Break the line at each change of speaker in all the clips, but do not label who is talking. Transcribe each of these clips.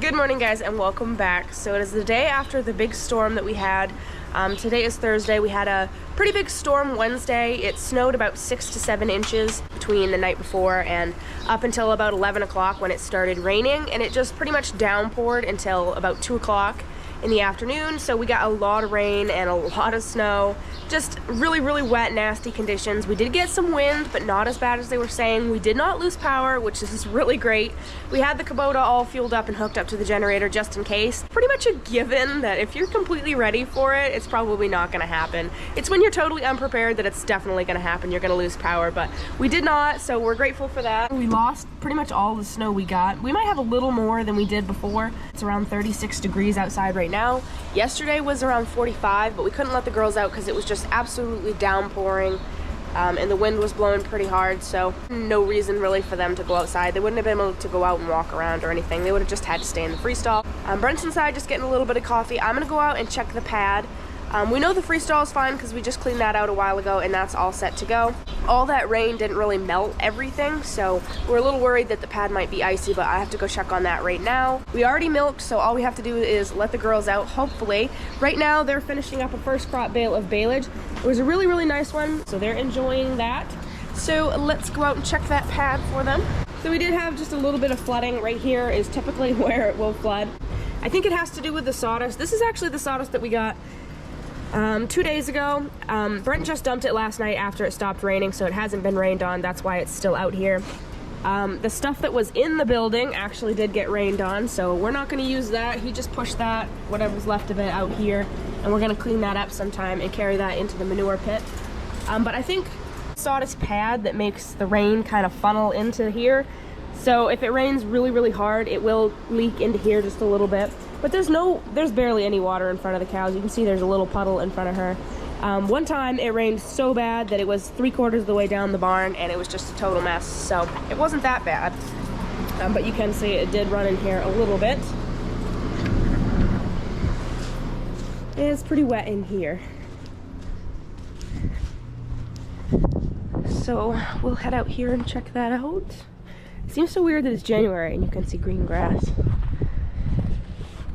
Good morning, guys, and welcome back. So it is the day after the big storm that we had. Today is Thursday. We had a pretty big storm Wednesday. It snowed about 6 to 7 inches between the night before and up until about 11 o'clock when it started raining, and it just pretty much downpoured until about 2 o'clock in the afternoon. So we got a lot of rain and a lot of snow. Just really wet, nasty conditions. We did get some wind, but not as bad as they were saying. We did not lose power, which is really great. We had the Kubota all fueled up and hooked up to the generator just in case. Pretty much a given that if you're completely ready for it, it's probably not gonna happen. It's when you're totally unprepared that it's definitely gonna happen. You're gonna lose power, but we did not, so we're grateful for that. We lost pretty much all the snow we got. We might have a little more than we did before. It's around 36 degrees outside right now. Yesterday was around 45, but we couldn't let the girls out because it was just absolutely downpouring, and the wind was blowing pretty hard, so no reason really for them to go outside. They wouldn't have been able to go out and walk around or anything. They would have just had to stay in the freestall. Brent's inside just getting a little bit of coffee. I'm gonna go out and check the pad. We know the freestall is fine because we just cleaned that out a while ago and that's all set to go. All that rain didn't really melt everything, so we're a little worried that the pad might be icy, but I have to go check on that right now. We already milked, so all we have to do is let the girls out, hopefully. Right now, they're finishing up a first crop bale of baleage. It was a really nice one, so they're enjoying that. So let's go out and check that pad for them. So we did have just a little bit of flooding. Right here is typically where it will flood. I think it has to do with the sawdust. This is actually the sawdust that we got 2 days ago. Brent just dumped it last night after it stopped raining, so it hasn't been rained on. That's why it's still out here. The stuff that was in the building actually did get rained on, so we're not going to use that. He just pushed that, whatever's left of it, out here, and we're going to clean that up sometime and carry that into the manure pit. But I think sawdust pad that makes the rain kind of funnel into here, so if it rains really hard, it will leak into here just a little bit. But there's barely any water in front of the cows. You can see there's a little puddle in front of her. One time it rained so bad that it was 3/4 of the way down the barn and it was just a total mess. So it wasn't that bad. But you can see it did run in here a little bit. It's pretty wet in here. So we'll head out here and check that out. It seems so weird that it's January and you can see green grass.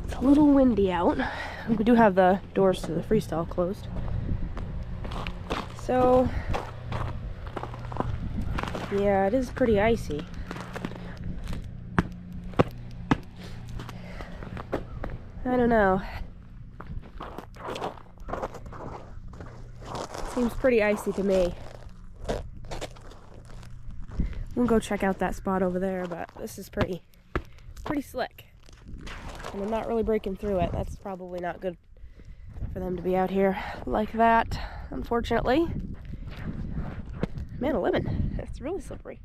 It's a little windy out. We do have the doors to the freestall closed. So, yeah, it is pretty icy. I don't know. Seems pretty icy to me. We'll go check out that spot over there, but this is pretty slick. And I'm not really breaking through it. That's probably not good for them to be out here like that, unfortunately. Man, a lemon. It's really slippery.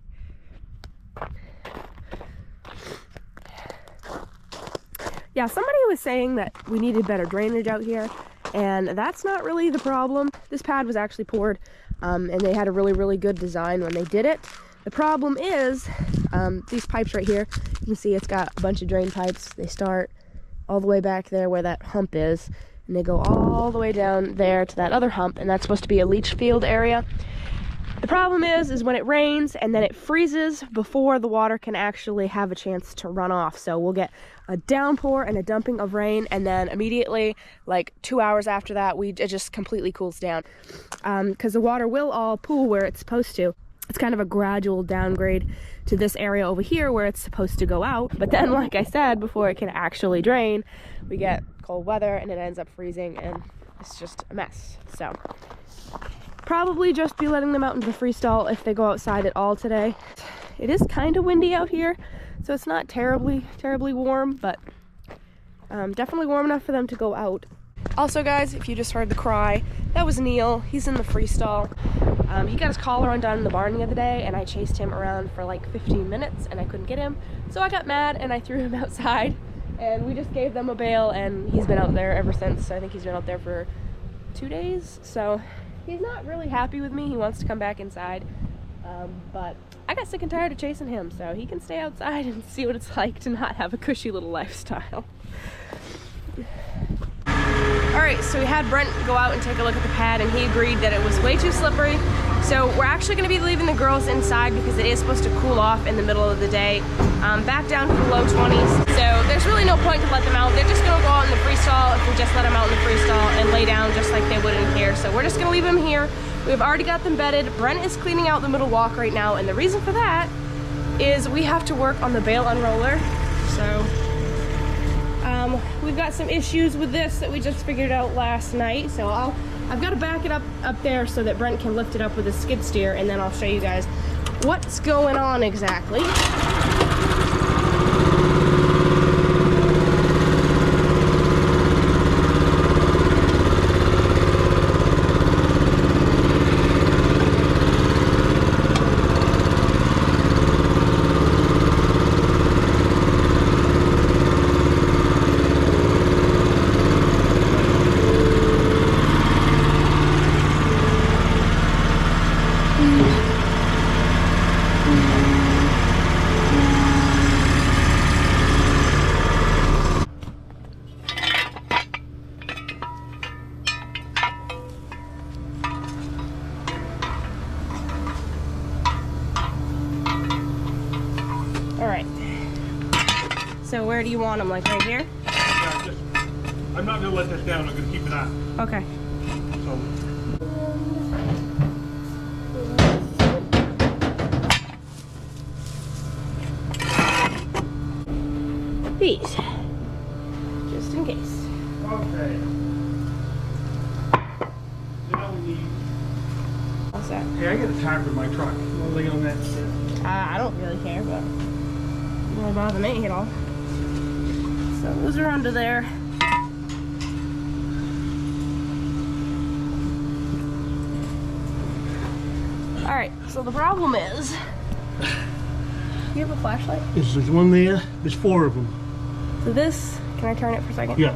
Yeah, somebody was saying that we needed better drainage out here, and that's not really the problem. This pad was actually poured, and they had a really good design when they did it. The problem is these pipes right here. You can see it's got a bunch of drain pipes. They start all the way back there where that hump is, and they go all the way down there to that other hump, and that's supposed to be a leach field area. The problem is when it rains and then it freezes before the water can actually have a chance to run off. So we'll get a downpour and a dumping of rain, and then immediately, like 2 hours after that, it just completely cools down because the water will all pool where it's supposed to. It's kind of a gradual downgrade to this area over here where it's supposed to go out. But then, like I said, before it can actually drain, we get cold weather and it ends up freezing and it's just a mess. So probably just be letting them out into the freestall if they go outside at all today. It is kind of windy out here, so it's not terribly warm, but definitely warm enough for them to go out. Also, guys, if you just heard the cry, that was Neil. He's in the freestall. He got his collar undone in the barn the other day, and I chased him around for like 15 minutes, and I couldn't get him. So I got mad, and I threw him outside, and we just gave them a bail, and he's been out there ever since. I think he's been out there for 2 days, so he's not really happy with me. He wants to come back inside, but I got sick and tired of chasing him, so he can stay outside and see what it's like to not have a cushy little lifestyle. Alright, so we had Brent go out and take a look at the pad, and he agreed that it was way too slippery. So we're actually going to be leaving the girls inside because it is supposed to cool off in the middle of the day, back down to the low 20s. So there's really no and just let them out in the freestall and lay down just like they would in here. So we're just gonna leave them here. We've already got them bedded. Brent is cleaning out the middle walk right now, and the reason for that is we have to work on the bale unroller. So we've got some issues with this that we just figured out last night. So I've got to back it up there so that Brent can lift it up with a skid steer, and then I'll show you guys what's going on exactly. So where do you want them? Like right here?
Yeah, I'm not going to let this down. I'm going to keep it on.
Okay. So. These. Just in case.
Okay. Now we need...
What's that?
Hey, I got a tarp in my truck. You want to lay on that shit?
I don't really care, but it won't bother me at all. So those are under there. Alright, so the problem is, you have a flashlight?
There's one there. There's 4 of them.
So this, can I turn it for a second?
Yeah.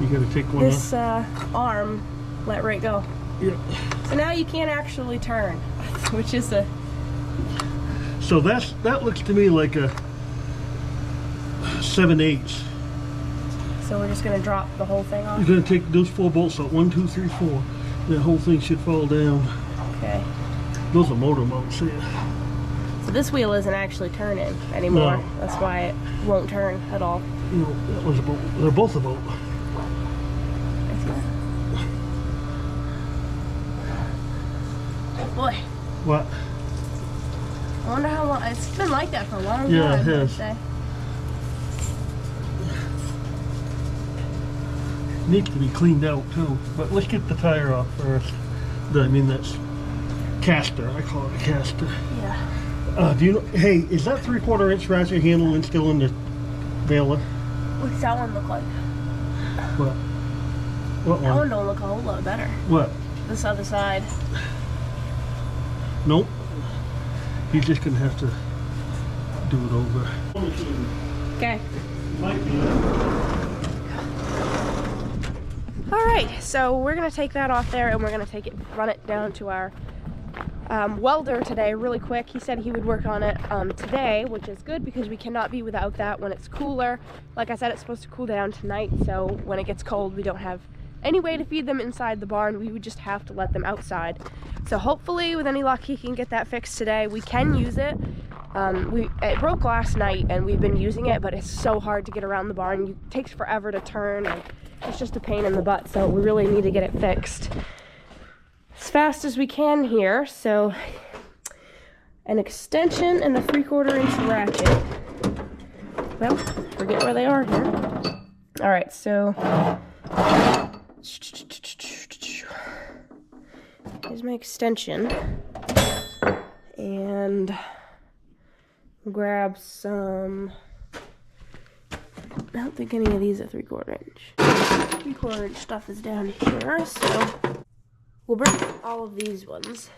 You gotta take one
this arm let right go.
Yeah.
So now you can't actually turn, which is a...
So that looks to me like a 7/8.
So we're just gonna drop the whole thing off?
You're gonna take those 4 bolts out. 1, 2, 3, 4. That whole thing should fall down.
Okay.
Those are motor mounts here.
So this wheel isn't actually turning anymore.
No.
That's why it won't turn at all.
You know, that was about. They're both about.
Oh boy.
What?
I wonder how long. It's been like that for a long time.
Yeah, it
I'd
has.
say.
Needs to be cleaned out too. But let's get the tire off first. That's caster. I call it a caster.
Yeah.
Do you know? Hey, is that 3/4 inch ratchet handle and still in the baler?
What's that one look like?
What? What
That one
one?
don't look a whole lot better.
What?
This other side.
Nope. He's just gonna have to do it over.
Okay.
Might be.
All right, so we're gonna take that off there and we're gonna run it down to our welder today really quick. He said he would work on it today, which is good because we cannot be without that when it's cooler. Like I said, it's supposed to cool down tonight, so when it gets cold, we don't have any way to feed them inside the barn. We would just have to let them outside. So hopefully, with any luck, he can get that fixed today. We can use it. It broke last night and we've been using it, but it's so hard to get around the barn. It takes forever to turn and it's just a pain in the butt, so we really need to get it fixed as fast as we can here. So an extension and a 3/4 inch ratchet. Well, forget where they are here. All right, so here's my extension, and grab some. I don't think any of these are 3/4 inch. 3/4 inch stuff is down here, so we'll bring all of these ones.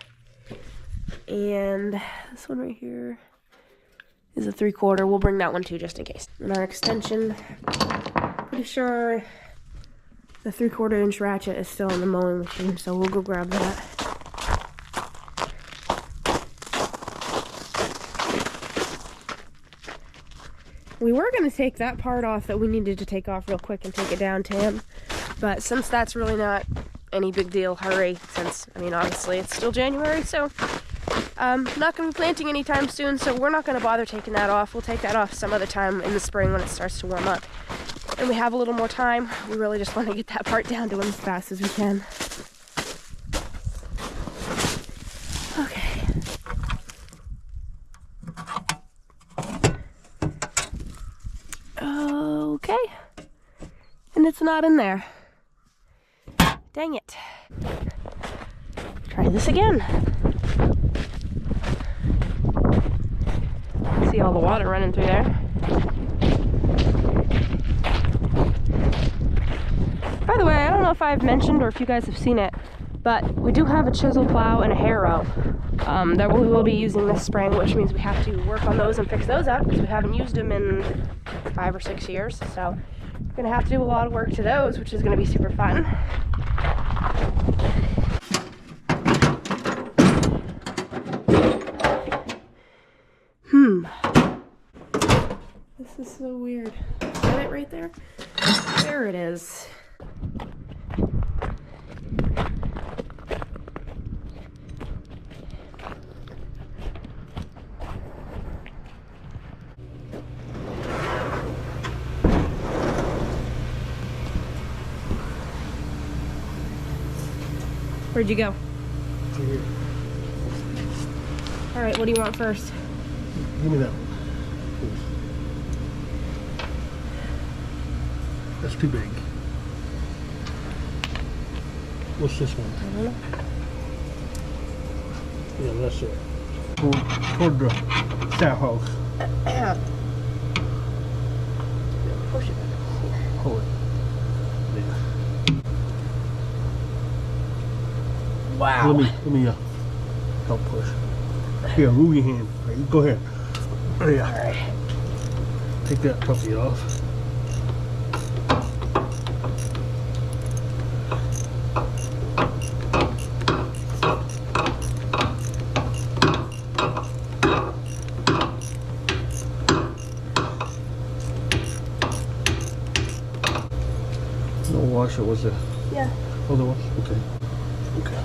And this one right here is a 3/4. We'll bring that one too, just in case. And our extension, pretty sure the 3/4 inch ratchet is still in the mowing machine, so we'll go grab that. We were going to take that part off that we needed to take off real quick and take it down to him, but since that's really not any big deal, hurry, since, I mean, obviously it's still January, so not going to be planting anytime soon, so we're not going to bother taking that off. We'll take that off some other time in the spring when it starts to warm up. and we have a little more time, we really just want to get that part down to them as fast as we can. Okay. Okay. And it's not in there. Dang it. Try this again. See all the water running through there. By the way, I don't know if I've mentioned or if you guys have seen it, but we do have a chisel plow and a harrow that we will be using this spring, which means we have to work on those and fix those up because we haven't used them in 5 or 6 years. So we're gonna have to do a lot of work to those, which is gonna be super fun. This is so weird. Is that it right there? There it is. Where'd you go?
Here.
All right, what do you want first?
Give me that one. That's too big. What's this one?
I don't know.
Yeah, that's it. Toward the sow house.
Push it.
Hold it. Yeah.
Wow.
Let me help push. Here, move your hand. All right, go ahead. There you go.
All right.
Take that puppy off. No washer, was there?
Yeah.
Oh, there was? Okay. Okay.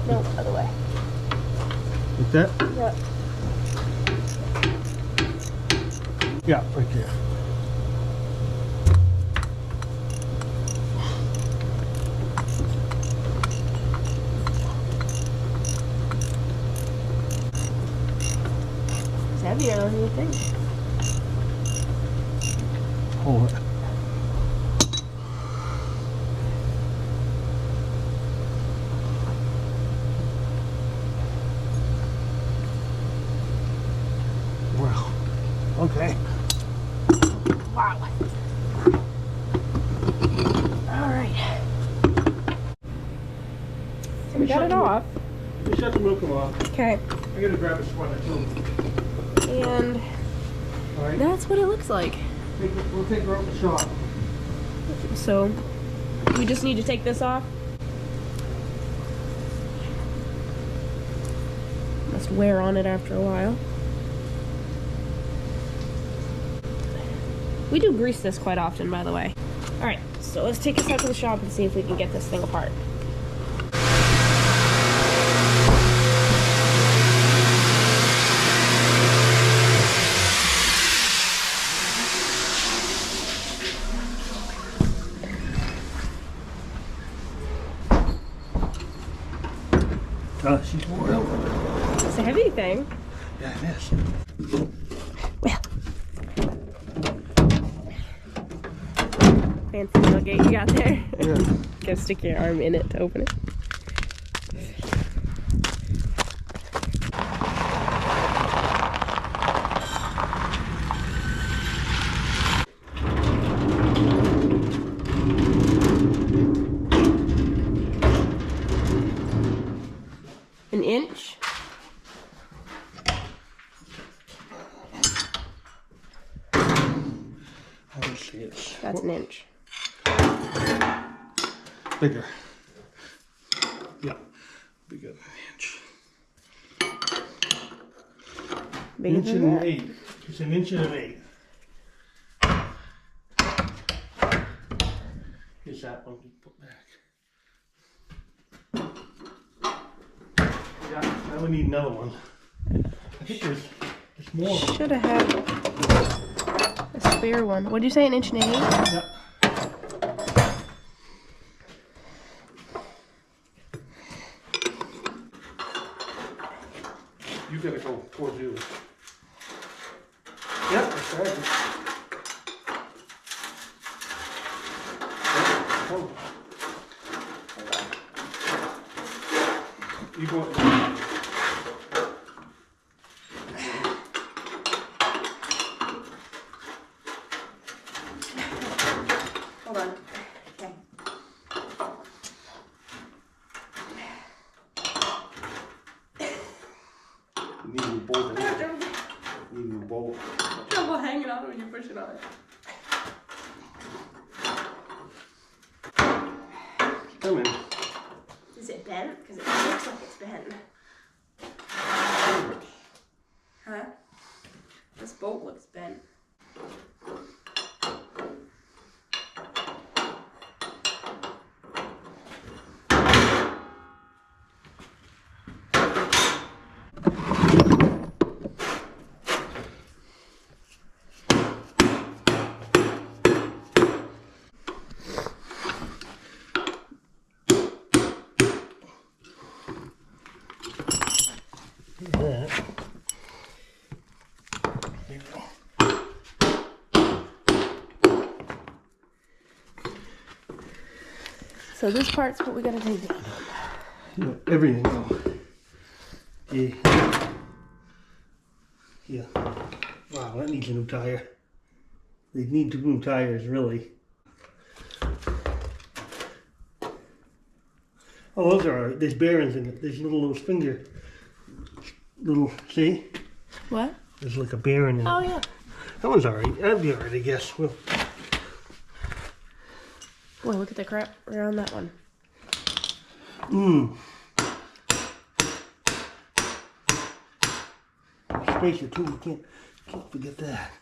No, other way.
Like that?
Yeah.
Yeah, right there.
It's heavier than you think.
Hold it. Wow. Okay.
Wow. All right. So we got it off.
We shut the milk off.
Okay.
I gotta grab a sweater too.
And
All right.
that's what it looks like.
We'll take her up the shop.
So we just need to take this off. Must wear on it after a while. We do grease this quite often, by the way. All right, so let's take this out to the shop and see if we can get this thing apart.
She's more out.
It's a heavy thing.
Yeah, it is.
Well. Fancy tailgate you got there.
Yeah.
Gotta stick your arm in it to open it. An inch.
I don't see it.
That's an inch.
Bigger. Yeah. Bigger than an inch.
Bigger
Inch
than
and
that.
1/8. It's an inch and 1/8. Here's that one we put back. Yeah, now we need another one. I think there's More.
Should have had a spare one. What did you say, 1 1/8 inch?
Yeah. You gotta go towards you. Yep, that's right. Oh. You go.
Hold on. Okay.
You need a new bolt. You need a new bolt.
Trouble hanging on when you push it on.
Come in.
Is it bent? Because it looks like it's bent. Huh? This bolt looks bent.
That. There you go.
So this part's what we gotta take down.
Yeah, everything though. Yeah. Yeah. Wow, that needs a new tire. They need 2 new tires, really. Oh, those are alright. There's bearings in it. There's those finger. See?
What?
There's like a bearing in it.
Oh yeah.
That one's alright. That'd be alright, I guess. Well,
Boy, look at the crap around that one.
spacer too. You can't forget that.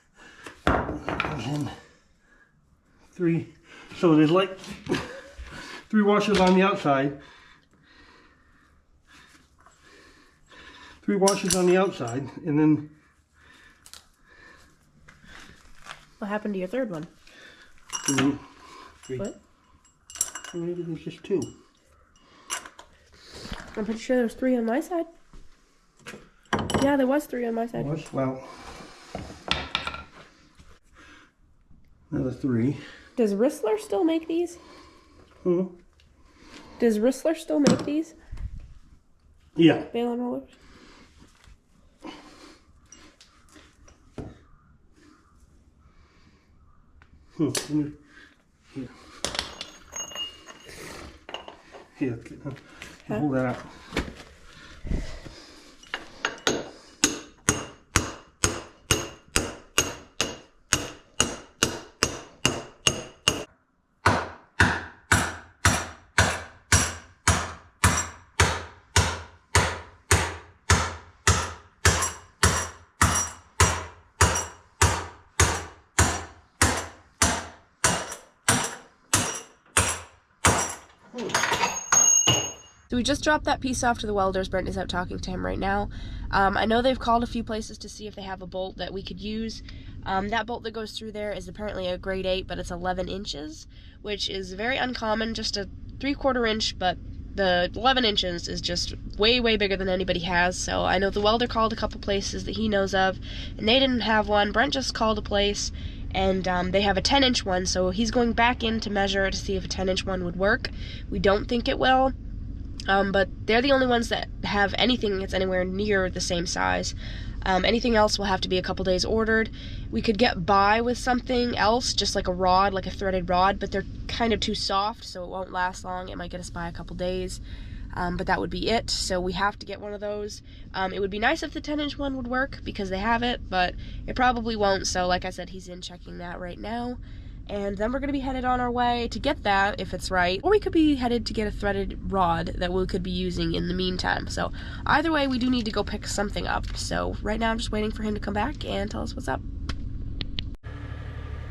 Goes in 3. So there's like 3 washers on the outside. 3 washers on the outside, and then
What happened to your third one?
3.
What?
Maybe there's just 2.
I'm pretty sure there was 3 on my side. Yeah, there was 3 on my side.
Well, another 3.
Does Rissler still make these?
Hmm.
Does Rissler still make these?
Yeah.
Balon rollers?
Here. Here.
Huh?
Hold that up.
So we just dropped that piece off to the welders. Brent is out talking to him right now. I know they've called a few places to see if they have a bolt that we could use. That bolt that goes through there is apparently a grade 8, but it's 11 inches, which is very uncommon, just a 3/4 inch, but the 11 inches is just way, way bigger than anybody has. So I know the welder called a couple places that he knows of, and they didn't have one. Brent just called a place, and they have a 10-inch one, so he's going back in to measure to see if a 10-inch one would work. We don't think it will. But they're the only ones that have anything that's anywhere near the same size. Anything else will have to be a couple days ordered. We could get by with something else, just like a rod, like a threaded rod, but they're kind of too soft, so it won't last long. It might get us by a couple days, but that would be it. So we have to get one of those. It would be nice if the 10-inch one would work, because they have it, but it probably won't. So like I said, he's in checking that right now. And then we're going to be headed on our way to get that, if it's right. Or we could be headed to get a threaded rod that we could be using in the meantime. So either way, we do need to go pick something up. So right now I'm just waiting for him to come back and tell us what's up.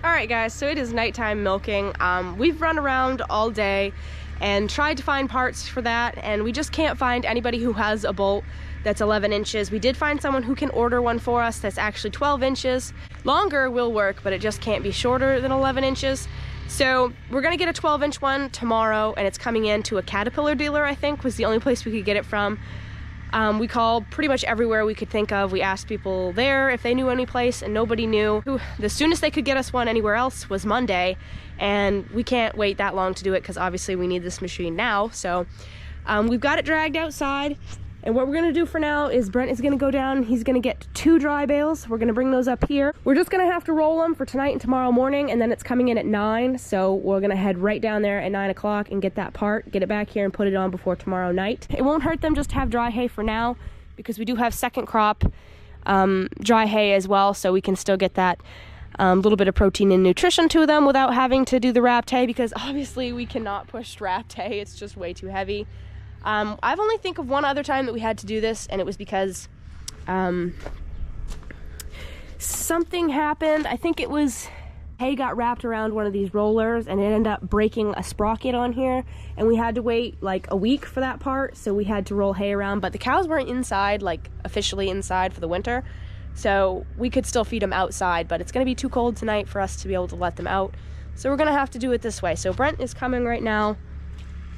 Alright guys, so it is nighttime milking. We've run around all day, and tried to find parts for that, and we just can't find anybody who has a bolt that's 11 inches. We did find someone who can order one for us that's actually 12 inches. Longer will work, but it just can't be shorter than 11 inches. So we're gonna get a 12-inch one tomorrow, and it's coming in to a Caterpillar dealer, I think, was the only place we could get it from. We called pretty much everywhere we could think of. We asked people there if they knew any place, and nobody knew. The soonest they could get us one anywhere else was Monday, and we can't wait that long to do it because obviously we need this machine now. So we've got it dragged outside, and what we're gonna do for now is Brent is gonna go down. He's gonna get 2 dry bales. We're gonna bring those up here. We're just gonna have to roll them for tonight and tomorrow morning, and then it's coming in at 9. So we're gonna head right down there at 9 o'clock and get that part, get it back here and put it on before tomorrow night. It won't hurt them just to have dry hay for now, because we do have second crop dry hay as well, so we can still get that little bit of protein and nutrition to them without having to do the wrapped hay, because obviously we cannot push wrapped hay. It's just way too heavy. I've only think of one other time that we had to do this, and it was because something happened. I think it was hay got wrapped around one of these rollers, and it ended up breaking a sprocket on here, and we had to wait like a week for that part, so we had to roll hay around. But the cows weren't inside, like officially inside for the winter, so we could still feed them outside, but it's gonna be too cold tonight for us to be able to let them out, so we're gonna have to do it this way. So Brent is coming right now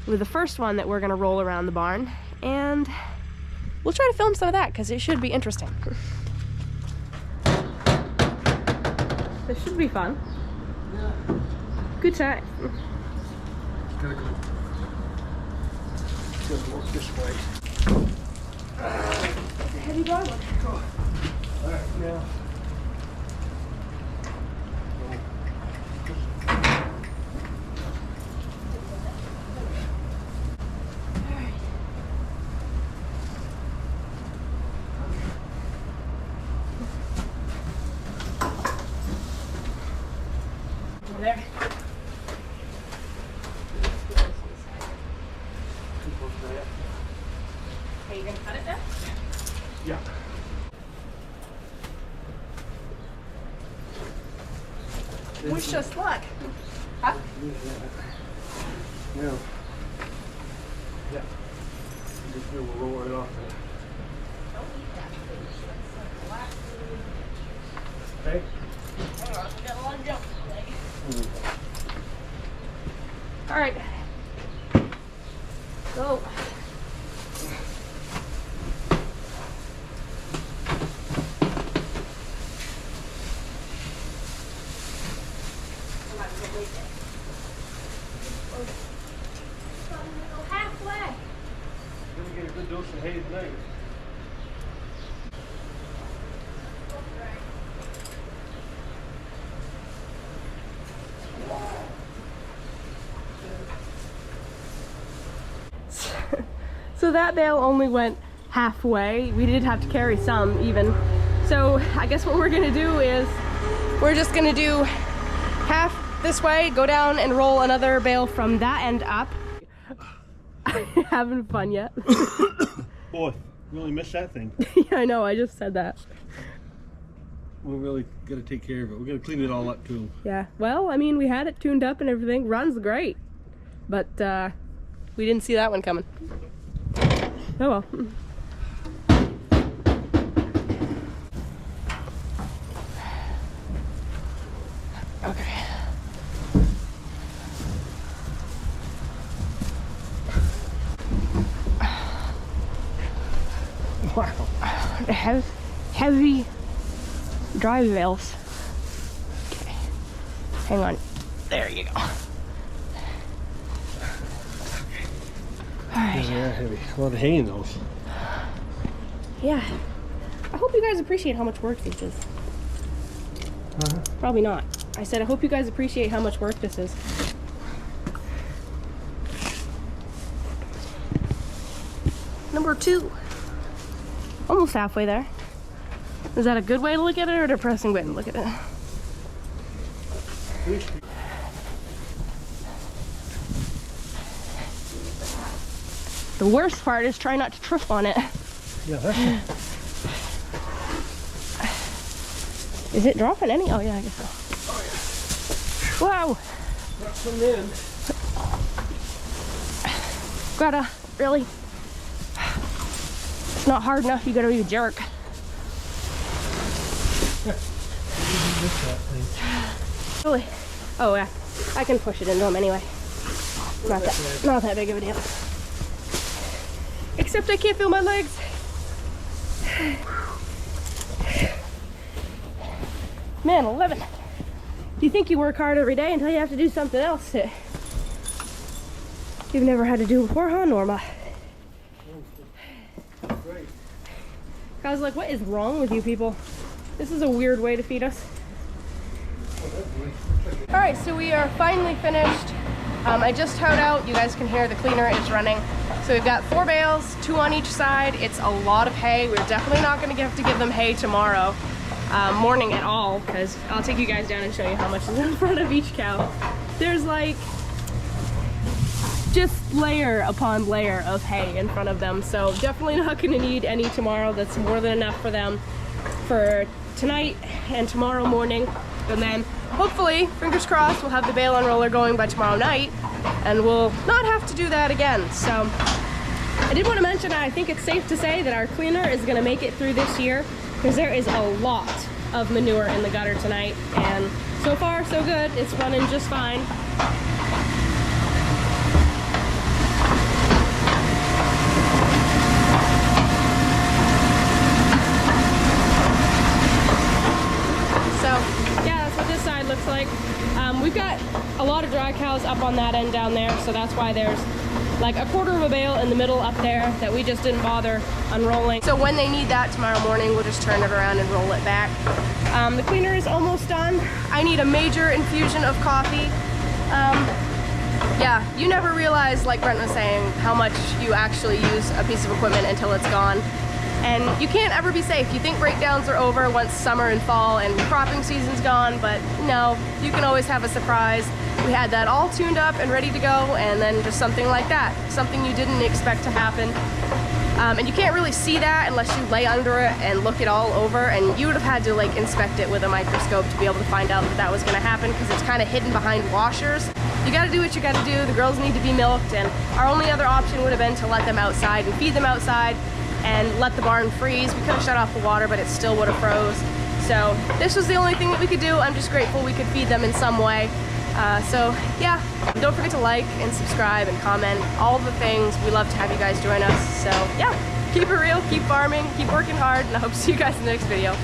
with the first one that we're gonna roll around the barn, and we'll try to film some of that because it should be interesting. This should be fun.
Yeah.
Good time.
Gotta look this way.
It's a heavy dry one.
All right, now.
There. Are you gonna cut it now?
Yeah.
Wish us luck. Huh?
Yeah. Yeah. Just we'll roll it off there. Okay.
Hang on, we got a lot of jump today. All right. Go. Halfway.
Then we get a good dose of hay tonight.
So that bale only went halfway. We did have to carry some even. So I guess what we're gonna do is we're just gonna do half this way, go down and roll another bale from that end up. Having fun yet?
Boy, we only missed that thing.
Yeah, I know, I just said that.
We really gotta take care of it. We gotta clean it all up too.
Yeah, well, I mean, we had it tuned up and everything. Runs great. But we didn't see that one coming. Oh well. Okay.
Wow.
Heavy dry bales. Okay. Hang on. There you go. Alright.
Yeah, heavy. A lot of hay in those.
Yeah. I hope you guys appreciate how much work this is. Probably not. I said I hope you guys appreciate how much work this is. Number 2. Almost halfway there. Is that a good way to look at it or a depressing way to look at it? The worst part is try not to trip on it.
Yeah, that's
Is it dropping any? Oh yeah, I guess so. Wow.
Got some in.
Gotta really, it's not hard enough, you gotta be a jerk. Really? Oh yeah, I can push it into him anyway. Not that big of a deal. Except I can't feel my legs. Man, 11. You think you work hard every day until you have to do something else that you've never had to do before, huh, Norma? I was like, what is wrong with you people? This is a weird way to feed us. All right, so we are finally finished. I just towed out. You guys can hear the cleaner is running. So we've got 4 bales, 2 on each side. It's a lot of hay. We're definitely not going to have to give them hay tomorrow morning at all, because I'll take you guys down and show you how much is in front of each cow. There's like just layer upon layer of hay in front of them. So definitely not going to need any tomorrow. That's more than enough for them for tonight and tomorrow morning. And then hopefully, fingers crossed, we'll have the bale unroller going by tomorrow night and we'll not have to do that again. So I did want to mention, I think it's safe to say that our cleaner is going to make it through this year, because there is a lot of manure in the gutter tonight, and so far so good. It's running just fine. Looks like we've got a lot of dry cows up on that end down there, so that's why there's like a quarter of a bale in the middle up there that we just didn't bother unrolling. So when they need that tomorrow morning, we'll just turn it around and roll it back. The cleaner is almost done. I need a major infusion of coffee. Yeah, you never realize, like Brent was saying, how much you actually use a piece of equipment until it's gone. And you can't ever be safe. You think breakdowns are over once summer and fall and cropping season's gone, but no, you can always have a surprise. We had that all tuned up and ready to go, and then just something like that, something you didn't expect to happen. And you can't really see that unless you lay under it and look it all over, and you would have had to like inspect it with a microscope to be able to find out that that was going to happen, because it's kind of hidden behind washers. You got to do what you got to do. The girls need to be milked, and our only other option would have been to let them outside and feed them outside and let the barn freeze. We could have shut off the water, but it still would have froze. So this was the only thing that we could do. I'm just grateful we could feed them in some way. So yeah, don't forget to like and subscribe and comment, all the things. We love to have you guys join us. So yeah, keep it real, keep farming, keep working hard, and I hope to see you guys in the next video.